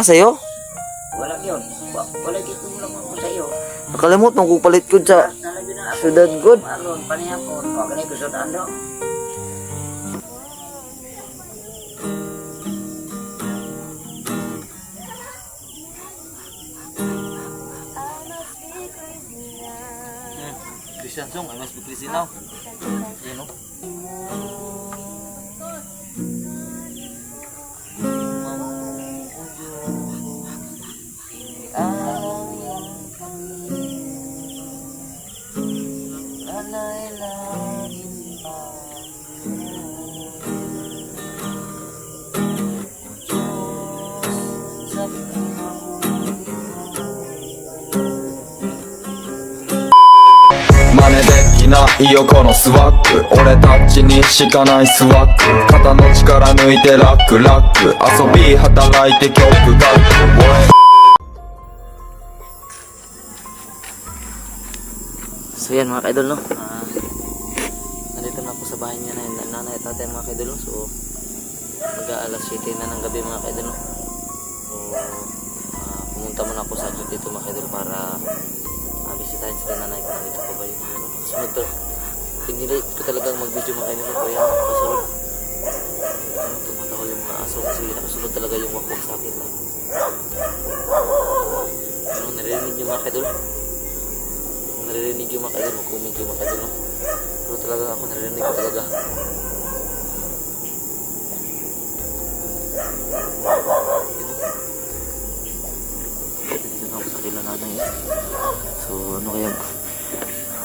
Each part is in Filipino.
Sa'yo? Wala yun. Wala dito lang ako sa iyo. Nakalimot mong kupalit ko sa Nalagyan na ako. syudad good. Aron, panihapon. O, ganay gusto na ano. Christian song, I must be Christian now. You know?真似できないよこのスワッグ俺たちにしかないスワッグ肩の力抜いてラックラック遊び働いて曲がSo yan mga kaidol, no? Nandito na ako sa bahay niya na nanay at tatay mga kaidol, no? So mag-aalas 7 na ng gabi mga kaidol, no? So pumunta muna ako sa dito mga kaidol para bisitahin sila nanay ko. Nandito pa ba yung sunod to? Pinilit ko talagang mag-video mga kaidol, no? Kaya nakasunod tumatahol yung mga aso kasi nakasunod talaga yung wakwak sa akin, no? Ano, naririnig yung mga kaidol? Naririnig yung mga kaidol, mag-comment yung mga kaidol, no? Pero talaga ako naririnig ko talaga. Dito na ako sa kanila nanay, eh. So ano kaya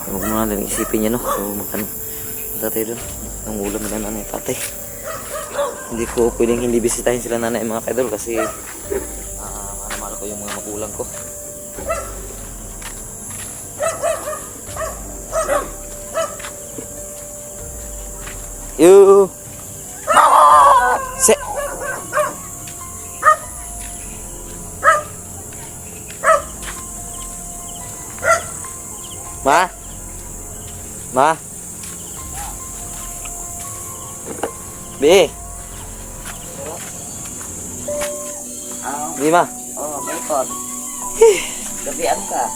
huwag mo natin isipin niya, no? So magkano tatay doon ang ulam nila nanay tatay. Hindi ko pwedeng hindi bisitahin sila nanay mga kaidol kasi mahal ko yung mga magulang ko. Yo. Se. Ma. Ma. Bi. Bi ma. Oh, may pot. Gabian ka.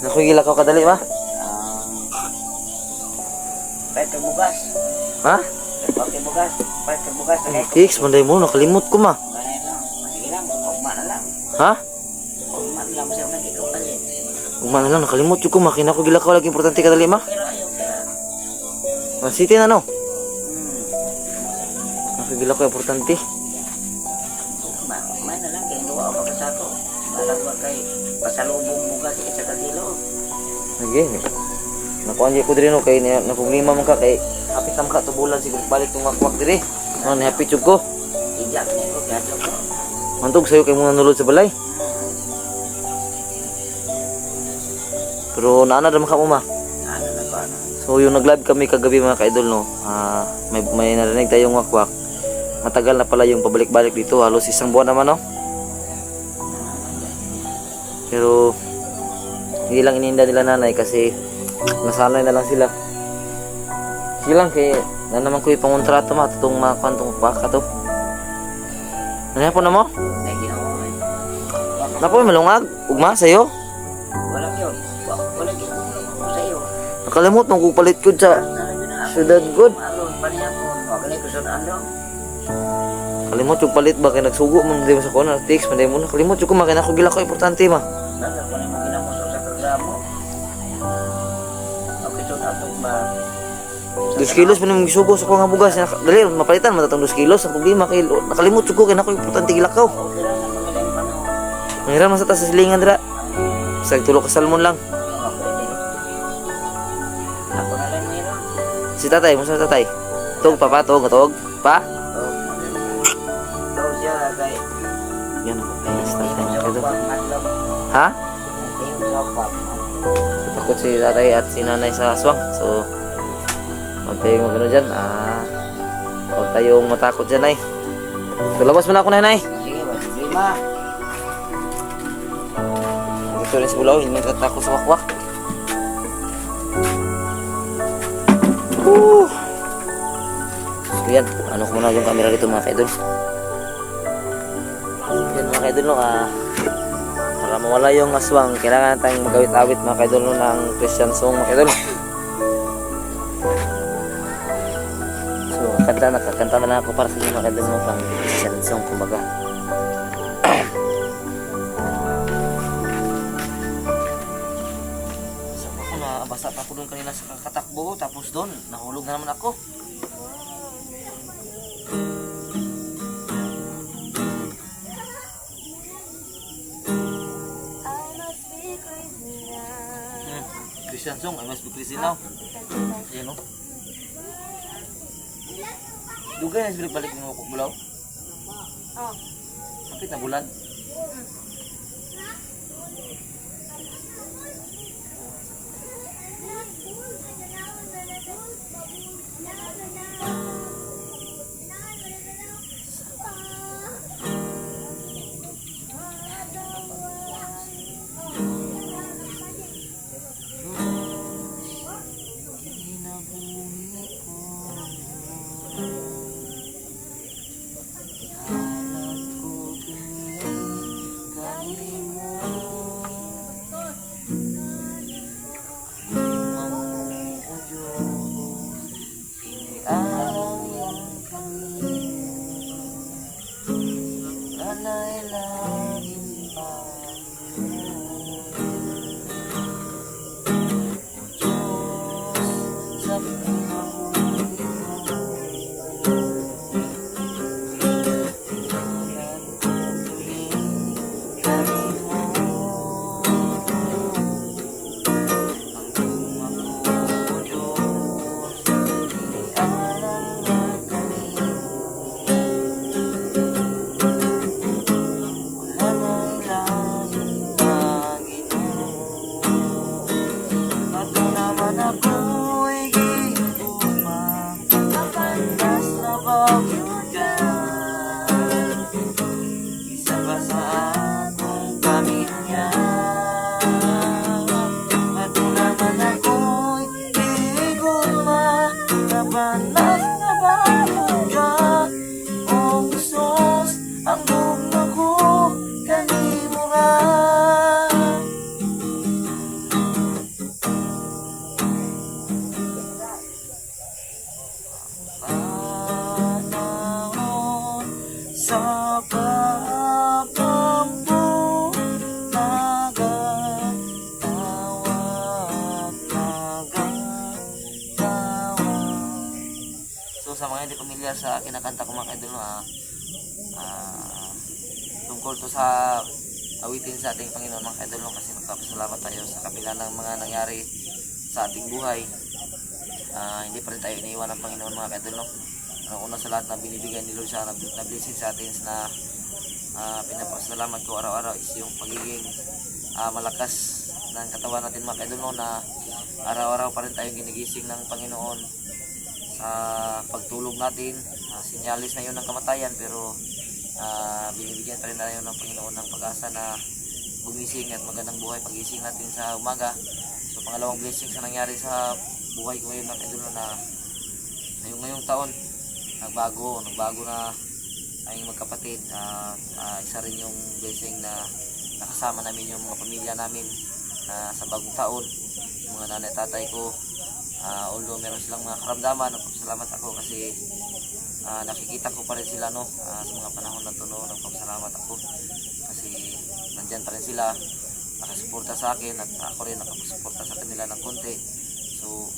Nakugila ko kadali ma. Pwede bugas. Ha? Pwede bugas. Pwede bugas. Tix, manday mo nakalimot ko ma. Ganay lang. Sige lang. Ugma na lang. Ha? Ugma na lang. Siya nang ikaw palit. Ugma na lang nakalimot ko ma. Kinakugila ko lagi importante kadali ma. Pero ayaw ka. Masiti na no. Nakugila ko importante. Ugma na lang. Kaya luwa ako sa ako. Balag ba kay pasalubong bugas sa kagilo. Lagi ni. Nakuha ko diri no kay nakuglima man ka kay hapit na maka tubulan siguro balik tong wakwak diri. No ni hapit jud ko. Ijak ni ko kaya ko. Mantog sayo kay muna nulod sa balay. Pero naana ra man ka mo ma. Ano na ko ano. So yung nag-live kami kagabi mga kaidol no. May narinig tayong wakwak. Matagal na pala yung pabalik-balik dito, halos isang buwan naman no. Pero hindi lang ininda nila nanay kasi nasanay na lang sila. Sige lang kay na naman ko ipangontrato ma tutong mga kwantong baka to. Ano po na mo? Ay ginawa ko eh. Napo malungag ugma sayo. Wala yun. Wala dito lang ako sa iyo. Nakalimot mong kupalit ko sa Nalagyan na ako. syudad good. Aron, panihapon. O, ganay gusto na ano. Kalimot yung palit ba kay nagsugo mo di mo sa corner text manday mo nakalimot yung kumakin ako gila ko importante ma. Nasa ko na mo ginamuso sa programo. Okay, so natong ba? 2 kilos pa nang gisugo sa ko nga bugas. Dali mapalitan man tatong 2 kilos ang problema kay nakalimot yung ko kay nako importante gilakaw. Okay lang ang mga lang panahon. Mangiram sa taas sa silingan dira. Sa tulo ka salmon lang. Okay, din. Ako na lang mayroon. Si tatay mo sa tatay. Tog pa pa tog tog pa. So, siya, kay... Yan ako kay start Tingin na sa kayo. upang madlog. Ha? Tingin sa upang. Takot si tatay at si nanay sa aswang. So huwag tayong magano dyan. Huwag tayong matakot dyan ay. So labas mo na ako nanay. Sige ba, lima. Ito rin si Bulaw, hindi nagtatakot sa wakwak. So yan, ano ko muna yung camera dito mga kaidol. Yan mga kaidol no, para mawala yung aswang, kailangan tayong magawit-awit mga kaidol no, ng Christian song mga kaidol. So nakakanta na lang ako para sa inyo mga kaidol no, pang Christian song kumbaga. So ako na basa pa ako doon kanina sa kakatakbo, tapos doon nahulog na naman ako. Christian song, I must be crazy now. Ayan o. Dugay na sila balik ng mga bulaw. Kapit na bulan. So sa mga hindi pamilyar sa kinakanta ko mga kaidol, tungkol to sa awitin sa ating Panginoon mga kaidol, kasi nagpapasalamat tayo sa kabila ng mga nangyari sa ating buhay. Hindi pa rin tayo iniiwan ng Panginoon mga kaidol. Una sa lahat na binibigyan ni Lord siya na blessing sa atin na pinapasalamat ko araw-araw is yung pagiging malakas ng katawan natin mga kaidol, na araw-araw pa rin tayong ginigising ng Panginoon. Sa pagtulog natin, sinyalis na yun ng kamatayan, pero binibigyan pa rin tayo ng Panginoon ng pag-asa na gumising at magandang buhay pagising natin sa umaga. So pangalawang blessing sa nangyari sa buhay ko ngayon mga kaidol, na ngayong taon nagbago na aming magkapatid. Isa rin yung blessing na nakasama namin yung mga pamilya namin sa bagong taon, yung mga nanay tatay ko. Although meron silang mga karamdaman, nagpapasalamat ako kasi nakikita ko pa rin sila sa mga panahon na ito. Nagpapasalamat ako kasi nandyan pa rin sila, nakasuporta sa akin, at ako rin nakasuporta sa kanila ng konti. So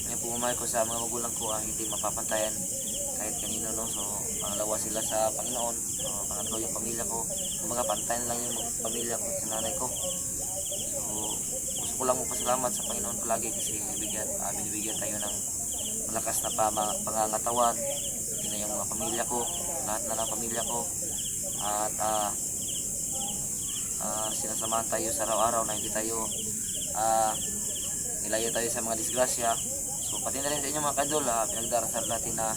yung pumamahal ko sa mga magulang ko hindi mapapantayan kahit kanino. So pangalawa sila sa Panginoon, pangatlo yung pamilya ko, mga pantayan lang yung pamilya ko at nanay ko. So gusto ko lang magpasalamat sa Panginoon palagi kasi binibigyan tayo ng malakas na pangangatawan, yun na yung mga pamilya ko, lahat na ng pamilya ko, at sinasamahan tayo sa araw-araw na hindi tayo ilayo tayo sa mga disgrasya. So pati na rin sa inyo mga kaidol, pinagdarasal natin na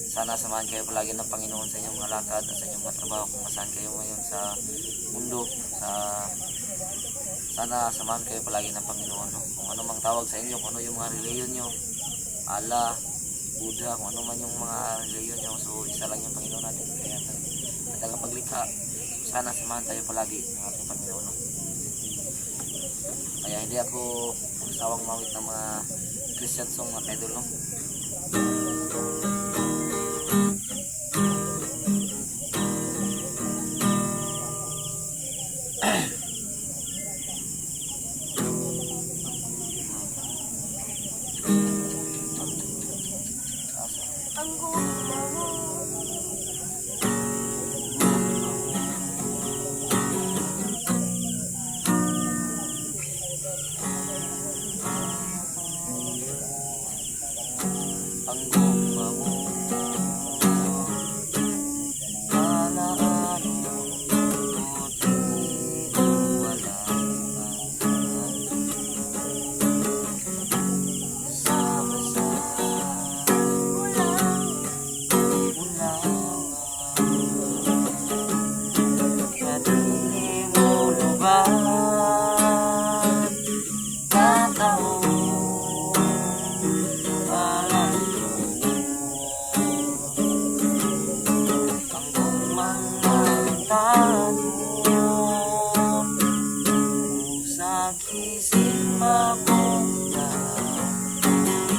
sana samahan kayo palagi ng Panginoon sa inyong mga lakad at sa inyong mga trabaho kung saan kayo ngayon sa mundo. Sana samahan kayo palagi ng Panginoon, kung ano mang tawag sa inyo, kung ano yung mga reliyon nyo, Allah, Buddha, kung ano man yung mga reliyon nyo. So isa lang yung Panginoon natin, kaya tagapaglikha. sana samahan tayo palagi ng ating Panginoon. Kaya hindi ako sawang mawit ng mga Christian song mga idol, no? Ang gumawa alaano dito wala sama-sama ulang kadili mo lugar katao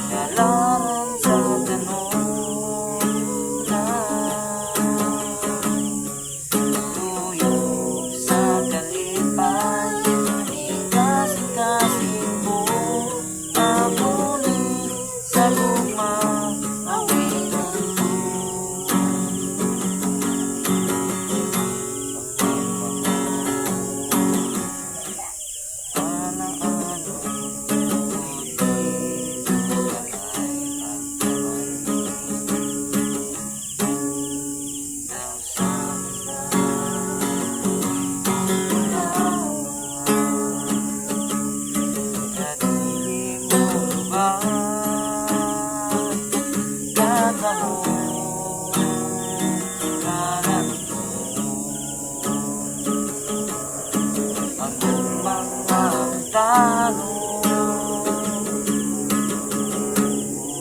kalaran sa tanong na tuyok sa kalipay ikasing-kasing mo amuli sa lumang awitan mo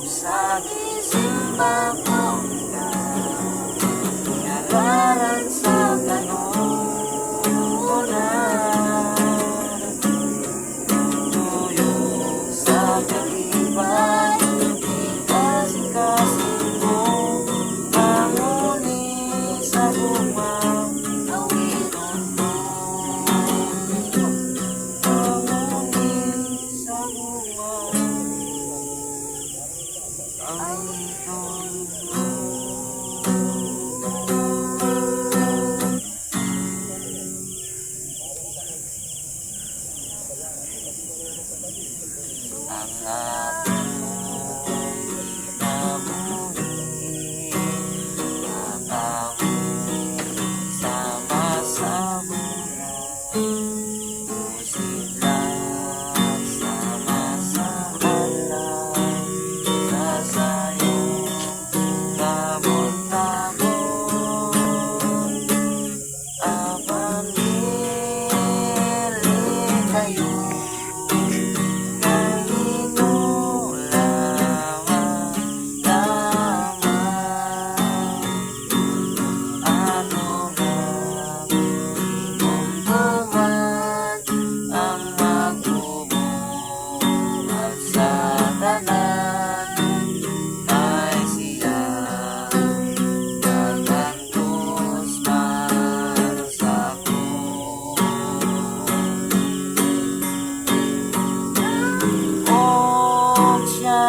sa gising ko kalaran sa kanunan tuyok sa kalibay ikasing-kasing mo manguni sa lumang awiton mo manguni sa lumang awiton mo. Ang ating nabuhi natawid sama-sama pusit lang sama-sama lang sa sayo tabon-tabon abanili kayo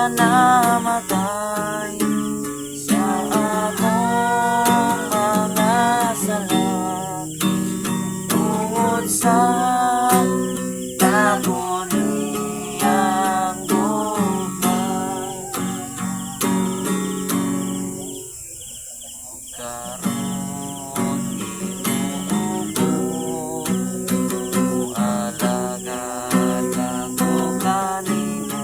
namatay sa akong mga sala tungod sa tago niyang gugma karon inuubo alagad ako kanimo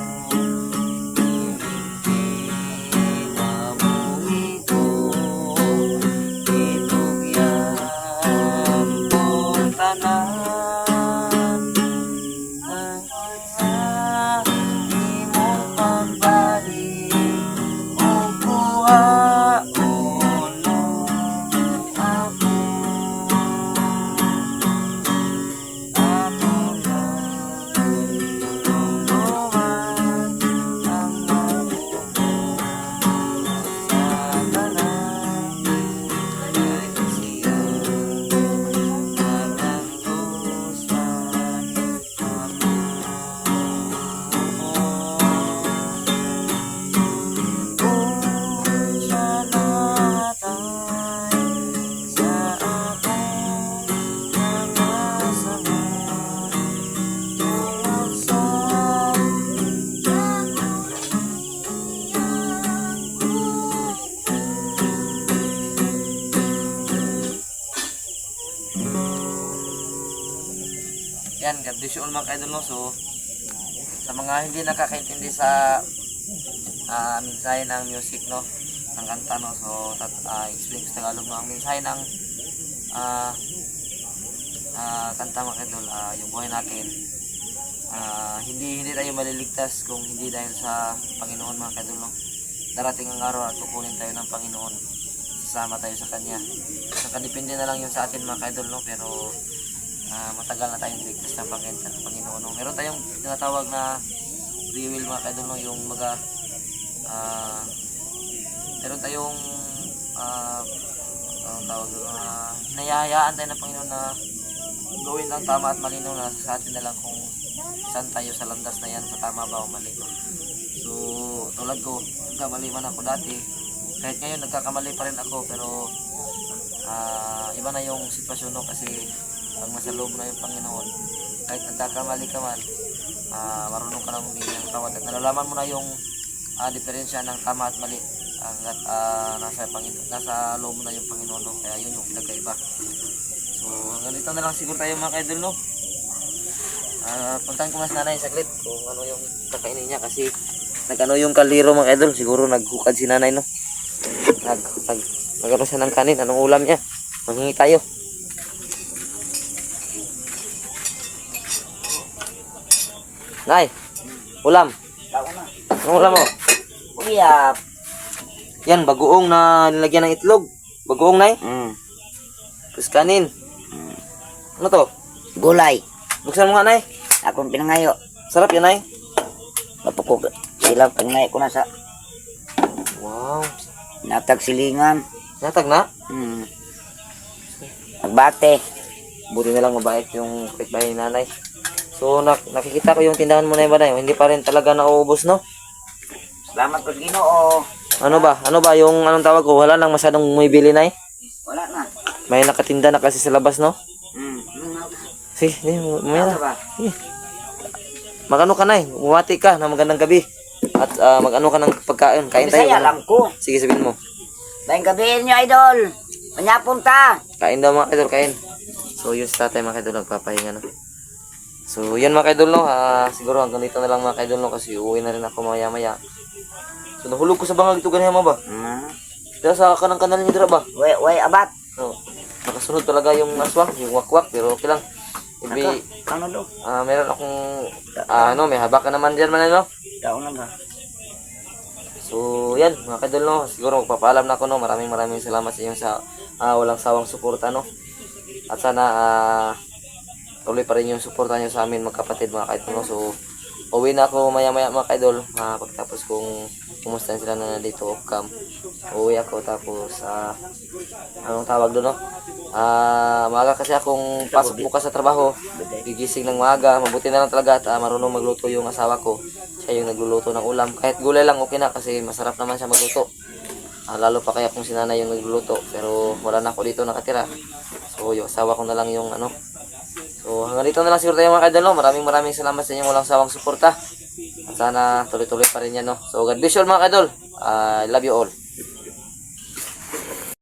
yan, God bless you all mga ka-idol, no? So, sa mga hindi nakakaintindi sa mensahe ng music, no? Ng kanta, no? So, explain ko sa Tagalog, no? Ang mensahe ng kanta mga ka-idol, yung buhay natin, hindi tayo maliligtas kung hindi dahil sa Panginoon mga ka-idol, no? Darating ang araw at kukunin tayo ng Panginoon, sasama tayo sa Kanya. Nakadepende na lang yun sa atin mga ka-idol, no? Pero matagal na tayong ligtas ng Panginoon, no? Meron tayong tinatawag na free will mga ka-idol, no? Yung meron tayong anong tawag doon, hinahayaan tayo ng Panginoon na gawin ang tama at malinaw, na sa atin na lang kung saan tayo sa landas na yan, sa tama ba o mali, no? So, tulad ko, nagkamali man ako dati, kahit ngayon nagkakamali pa rin ako, pero iba na yung sitwasyon, no? Kasi pag nasa loob na yung Panginoon, kahit nagkakamali ka man, marunong ka nang humingi ng tawad at nalalaman mo na yung diferensya ng tama at mali hanggat nasa loob mo na yung Panginoon, no? Kaya yun yung pinagkaiba. So hanggang dito na lang siguro tayo mga ka-idol, no? Puntahan ko mas nanay saglit kung ano yung kakainin niya, kasi nag-ano yung kaliro mga ka-idol, siguro naghukad si nanay, no? Nag-ano siya ng kanin, anong ulam niya? Manghingi tayo. Nay, ulam. Tao na. Anong ulam mo? Uyap. Yan, bagoong na nilagyan ng itlog. Bagoong, nay. Tapos kanin. Ano to? Gulay. Buksan mo nga, nay. Akong pinangayo. Sarap yan, nay. Napukog sila pinangayo ko na sa Wow. natag silingan. Natag na? Nagbate. Buti na lang mabait yung kapitbahay ni nanay. So, nakikita ko yung tindahan mo na yun ba, nay? Hindi pa rin talaga nauubos, no? Salamat po Ginoo. Ano ba yung anong tawag ko? Wala nang masyadong bumibili, nay. Wala na. May nakatinda na kasi sa labas, no? Sige, mamaya na. Ba? Magano ka, nay? Bumati ka na magandang gabi. At magano ka ng pagkain. Kain tayo. Bisaya lang ko. Sige, sabihin mo. Dahil gabihin nyo, idol. Manyapon ta. Kain daw mga idol, kain. So, yun si tatay mga idol, nagpapahinga, no? So, yan mga idol, no? Siguro hanggang dito na lang mga idol, no? Kasi uuwi na rin ako maya-maya. So, nahulog ko sa bangag ito ganyan mo ba? Dahil sa kanang kanal niyo dira ba? Way abat. No. Nakasunod talaga yung aswang, yung wakwak, pero okay lang. Ano do? Meron akong, may haba ka naman dyan man, no? Tao na ba? So, yan, mga kadol, no? Siguro magpapaalam na ako, no? Maraming salamat sa inyo sa walang sawang suporta, no? At sana, tuloy pa rin yung suporta nyo sa amin, magkapatid, mga kaidol, no? So, uwi na ako maya-maya, mga kaidol. Pagtapos kung kumusta sila na dito off cam, uwi ako, tapos, anong tawag doon, no? Maaga kasi akong pasok bukas sa trabaho. Gigising ng maaga, mabuti na lang talaga at marunong magluto yung asawa ko. Siya yung nagluluto ng ulam. Kahit gulay lang okay na kasi masarap naman siya magluto. Lalo pa kaya kung si nanay yung nagluluto. Pero wala na ako dito nakatira. So yung asawa ko na lang yung ano. So hanggang dito na lang siguro tayo mga kadalo. Maraming salamat sa inyo walang sawang suporta. At sana tuloy-tuloy pa rin yan, no. So God bless you all mga kadol. I love you all.